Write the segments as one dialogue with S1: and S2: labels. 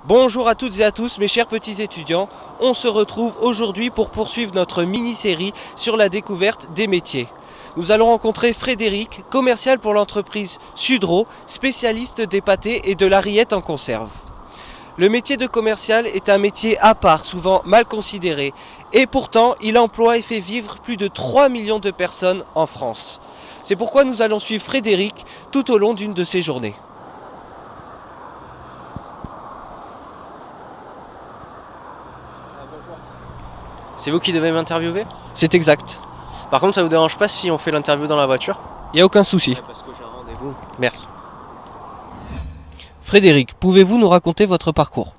S1: Bonjour à toutes et à tous mes chers petits étudiants, on se retrouve aujourd'hui pour poursuivre notre mini-série sur la découverte des métiers. Nous allons rencontrer Frédéric, commercial pour l'entreprise Sudreau, spécialiste des pâtés et de la rillette en conserve. Le métier de commercial est un métier à part, souvent mal considéré, et pourtant il emploie et fait vivre plus de 3 millions de personnes en France. C'est pourquoi nous allons suivre Frédéric tout au long d'une de ses journées.
S2: C'est vous qui devez m'interviewer?
S1: C'est exact,
S2: Par contre, ça vous dérange pas si on fait l'interview dans la voiture?
S1: il n'y a aucun souci.
S2: Parce que j'ai un rendez-vous. Merci.
S1: Frédéric, pouvez-vous nous raconter votre parcours ?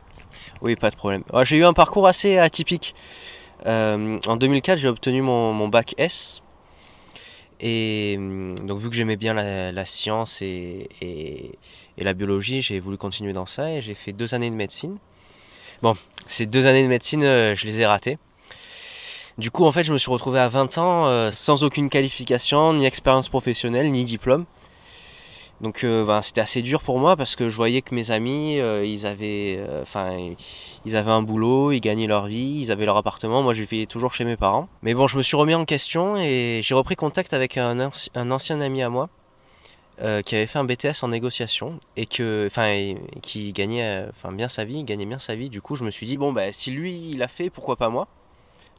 S2: Oui, pas de problème. J'ai eu un parcours assez atypique. En 2004, j'ai obtenu mon bac S. Et donc, vu que j'aimais bien la science et la biologie, j'ai voulu continuer dans ça et j'ai fait 2 années de médecine. Bon, ces 2 années de médecine, je les ai ratées. Du coup, en fait, je me suis retrouvé à 20 ans sans aucune qualification, ni expérience professionnelle, ni diplôme. Donc c'était assez dur pour moi parce que je voyais que mes amis, ils avaient un boulot, ils gagnaient leur vie, ils avaient leur appartement. Moi, je vivais toujours chez mes parents. Mais bon, je me suis remis en question et j'ai repris contact avec un ancien ami à moi qui avait fait un BTS en négociation et qui gagnait bien sa vie, il gagnait bien sa vie. Du coup, je me suis dit, bon, bah, si lui, il l'a fait, pourquoi pas moi?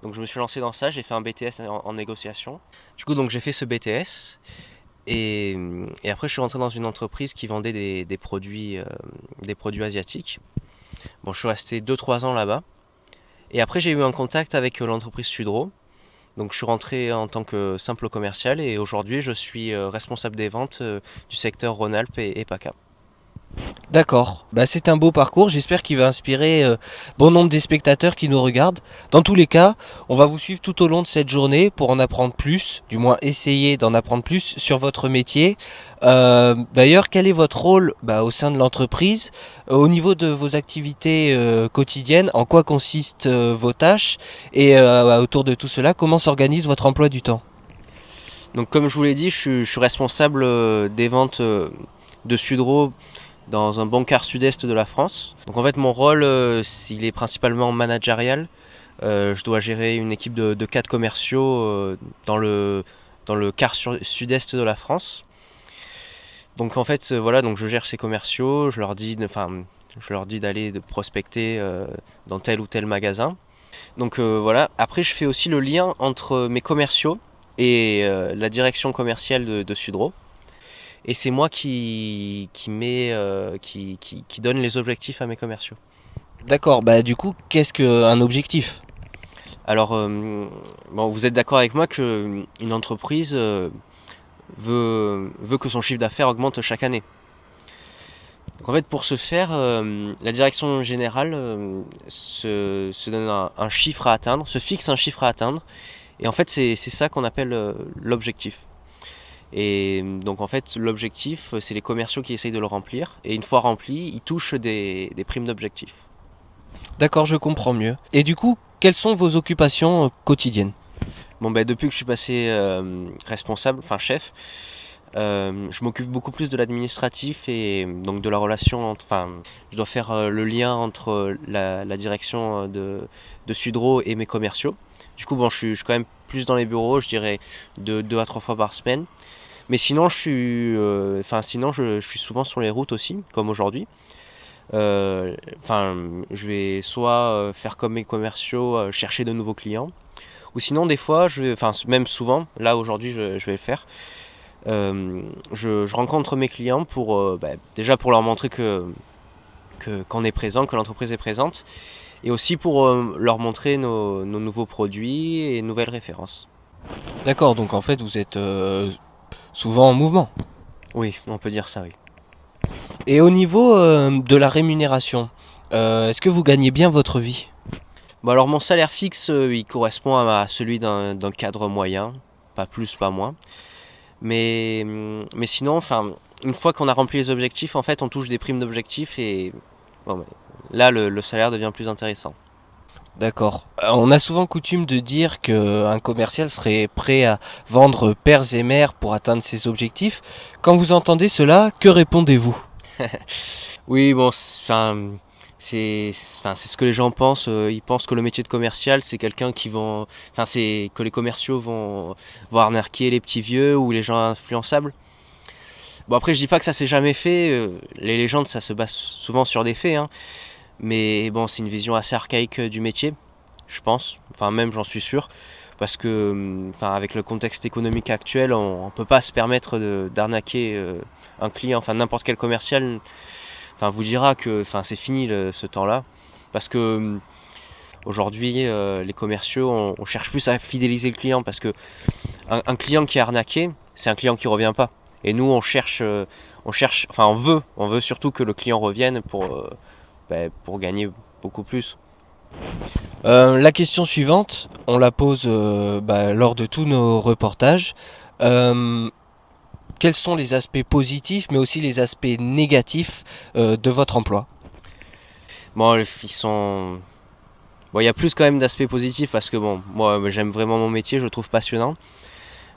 S2: Donc je me suis lancé dans ça, j'ai fait un BTS en négociation. Du coup, donc j'ai fait ce BTS. Et après, je suis rentré dans une entreprise qui vendait des produits asiatiques. Bon, je suis resté 2-3 ans là-bas. Et après, j'ai eu un contact avec l'entreprise Sudreau. Donc, je suis rentré en tant que simple commercial et aujourd'hui, je suis responsable des ventes du secteur Rhône-Alpes et PACA.
S1: D'accord, c'est un beau parcours, j'espère qu'il va inspirer bon nombre des spectateurs qui nous regardent. Dans tous les cas, on va vous suivre tout au long de cette journée pour en apprendre plus, du moins essayer d'en apprendre plus sur votre métier. D'ailleurs, quel est votre rôle au sein de l'entreprise au niveau de vos activités quotidiennes? En quoi consistent vos tâches? Et autour de tout cela, comment s'organise votre emploi du temps?
S2: Donc, comme je vous l'ai dit, je suis responsable des ventes de Sudreau dans un bon quart sud-est de la France. Donc en fait mon rôle il est principalement managérial. Je dois gérer une équipe de 4 commerciaux dans le quart sud-est de la France. Donc en fait donc je gère ces commerciaux, je leur dis d'aller de prospecter dans tel ou tel magasin. Donc voilà, après je fais aussi le lien entre mes commerciaux et la direction commerciale de Sudreau. Et c'est moi qui donne les objectifs à mes commerciaux.
S1: D'accord, du coup, qu'est-ce qu'un objectif?
S2: Alors, vous êtes d'accord avec moi qu'une entreprise veut que son chiffre d'affaires augmente chaque année. Donc en fait, pour ce faire, la direction générale se donne un chiffre à atteindre, se fixe un chiffre à atteindre. Et en fait, c'est ça qu'on appelle l'objectif. Et donc en fait l'objectif c'est les commerciaux qui essayent de le remplir et une fois rempli ils touchent des primes d'objectif.
S1: D'accord, je comprends mieux. Et du coup, quelles sont vos occupations quotidiennes?
S2: Bon depuis que je suis passé responsable, chef, je m'occupe beaucoup plus de l'administratif et donc de la relation, je dois faire le lien entre la direction de Sudreau et mes commerciaux. Du coup je suis quand même plus dans les bureaux, je dirais 2 à 3 fois par semaine. Mais sinon, je suis souvent sur les routes aussi, comme aujourd'hui. Je vais soit faire comme mes commerciaux, chercher de nouveaux clients, ou sinon des fois, même souvent, là aujourd'hui, je vais le faire. Je rencontre mes clients pour déjà pour leur montrer qu'on est présent, que l'entreprise est présente, et aussi pour leur montrer nos nouveaux produits et nouvelles références.
S1: D'accord, donc en fait, vous êtes souvent en mouvement.
S2: Oui, on peut dire ça, oui.
S1: Et au niveau de la rémunération, est-ce que vous gagnez bien votre vie?
S2: Bon alors mon salaire fixe, il correspond à celui d'un cadre moyen, pas plus, pas moins. Mais sinon, une fois qu'on a rempli les objectifs, en fait, on touche des primes d'objectifs et là, le salaire devient plus intéressant.
S1: D'accord. On a souvent coutume de dire qu'un commercial serait prêt à vendre pères et mères pour atteindre ses objectifs. Quand vous entendez cela, que répondez-vous?
S2: Oui, bon, c'est ce que les gens pensent. Ils pensent que le métier de commercial, c'est quelqu'un qui vont, enfin, c'est que les commerciaux vont arnaquer les petits vieux ou les gens influençables. Bon, après, je dis pas que ça s'est jamais fait. Les légendes, ça se base souvent sur des faits, hein. Mais bon, c'est une vision assez archaïque du métier, je pense. Enfin, même, j'en suis sûr. Parce que, enfin, avec le contexte économique actuel, on peut pas se permettre d'arnaquer un client. Enfin, n'importe quel commercial, enfin, vous dira que, enfin, c'est fini ce temps-là. Parce que aujourd'hui, les commerciaux, on cherche plus à fidéliser le client. Parce que un client qui est arnaqué, c'est un client qui revient pas. Et nous, enfin, on veut surtout que le client revienne pour gagner beaucoup plus.
S1: La question suivante, on la pose lors de tous nos reportages. Euh, Quels sont les aspects positifs, mais aussi les aspects négatifs de votre emploi?
S2: Bon, ils sont. Bon, il y a plus quand même d'aspects positifs parce que bon, moi j'aime vraiment mon métier, je le trouve passionnant.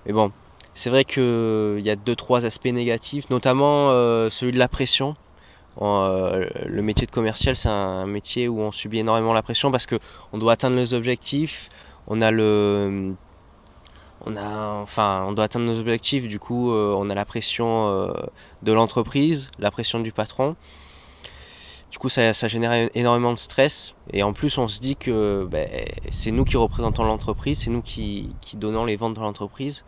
S2: Mais bon, c'est vrai qu'il y a deux, trois aspects négatifs, notamment celui de la pression. Le métier de commercial, c'est un métier où on subit énormément la pression parce que on doit atteindre nos objectifs. On a le, on doit atteindre nos objectifs. Du coup, on a la pression de l'entreprise, la pression du patron. Du coup, ça génère énormément de stress. Et en plus, on se dit que c'est nous qui représentons l'entreprise, c'est nous qui donnons les ventes de l'entreprise.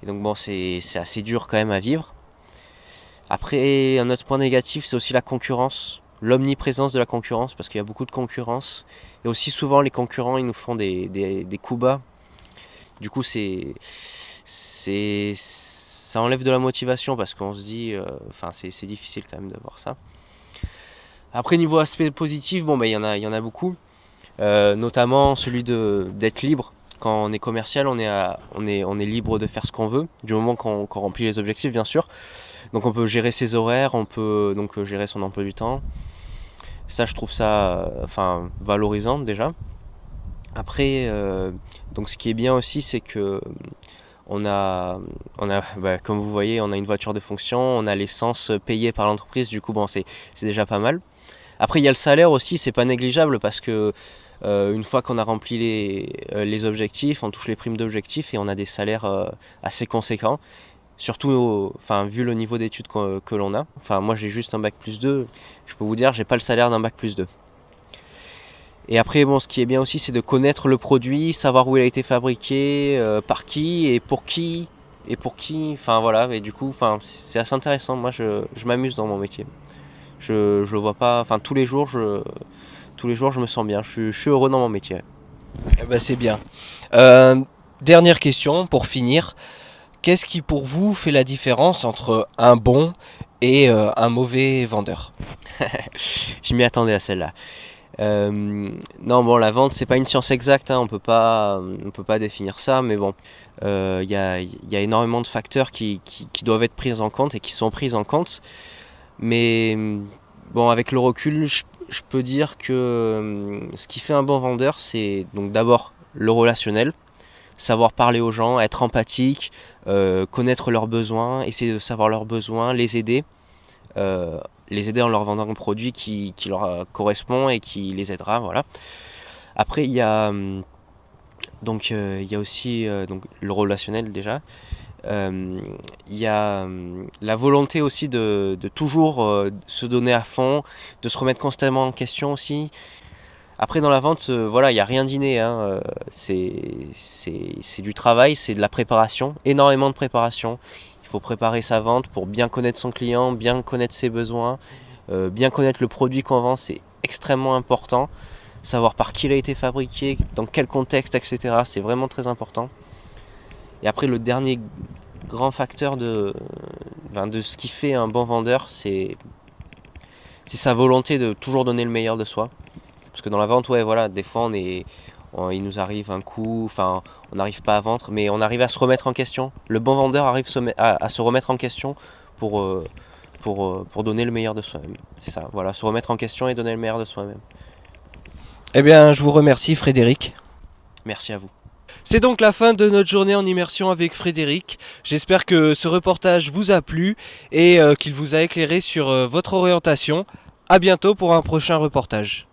S2: Et donc bon, c'est assez dur quand même à vivre. Après, un autre point négatif, c'est aussi la concurrence, l'omniprésence de la concurrence, parce qu'il y a beaucoup de concurrence. Et aussi souvent, les concurrents, ils nous font des coups bas. Du coup, ça enlève de la motivation, parce qu'on se dit, c'est difficile quand même de voir ça. Après, niveau aspect positif, bon, il y en a beaucoup. Notamment celui d'être libre. Quand on est commercial, on est libre de faire ce qu'on veut, du moment qu'on remplit les objectifs, bien sûr. Donc on peut gérer ses horaires, on peut donc gérer son emploi du temps. Ça, je trouve ça valorisant déjà. Après, donc ce qui est bien aussi, c'est que comme vous voyez, on a une voiture de fonction, on a l'essence payée par l'entreprise, du coup bon, c'est déjà pas mal. Après, il y a le salaire aussi, c'est pas négligeable parce que une fois qu'on a rempli les objectifs, on touche les primes d'objectifs et on a des salaires assez conséquents. Surtout vu le niveau d'études que l'on a. Enfin, moi j'ai juste un bac+2, je peux vous dire, j'ai pas le salaire d'un bac+2. Et après, bon, ce qui est bien aussi, c'est de connaître le produit, savoir où il a été fabriqué, par qui, enfin voilà, et du coup, c'est assez intéressant. Moi, je m'amuse dans mon métier. Je le vois pas, tous les jours, je me sens bien. Je suis heureux dans mon métier.
S1: Eh ben, c'est bien. Dernière question pour finir. Qu'est-ce qui pour vous fait la différence entre un bon et un mauvais vendeur?
S2: Je m'y attendais à celle-là. Non, bon, la vente, c'est pas une science exacte, hein, on peut pas définir ça, mais bon, il y a énormément de facteurs qui doivent être pris en compte et qui sont pris en compte. Mais bon, avec le recul, je peux dire que ce qui fait un bon vendeur, c'est donc d'abord le relationnel, savoir parler aux gens, être empathique, connaître leurs besoins, essayer de savoir leurs besoins, les aider en leur vendant un produit qui leur correspond et qui les aidera, voilà. Après, il y a aussi donc le relationnel déjà. Il y a la volonté aussi de toujours se donner à fond, de se remettre constamment en question aussi. Après, dans la vente, il n'y a rien d'inné, hein. C'est du travail, c'est de la préparation, énormément de préparation. Il faut préparer sa vente pour bien connaître son client, bien connaître ses besoins, bien connaître le produit qu'on vend, c'est extrêmement important. Savoir par qui il a été fabriqué, dans quel contexte, etc. C'est vraiment très important. Et après, le dernier grand facteur de ce qui fait un bon vendeur, c'est sa volonté de toujours donner le meilleur de soi. Parce que dans la vente, des fois, il nous arrive un coup, on n'arrive pas à vendre, mais on arrive à se remettre en question. Le bon vendeur arrive à se remettre en question pour donner le meilleur de soi-même. C'est ça, voilà, se remettre en question et donner le meilleur de soi-même.
S1: Eh bien, je vous remercie Frédéric.
S2: Merci à vous.
S1: C'est donc la fin de notre journée en immersion avec Frédéric. J'espère que ce reportage vous a plu et qu'il vous a éclairé sur votre orientation. À bientôt pour un prochain reportage.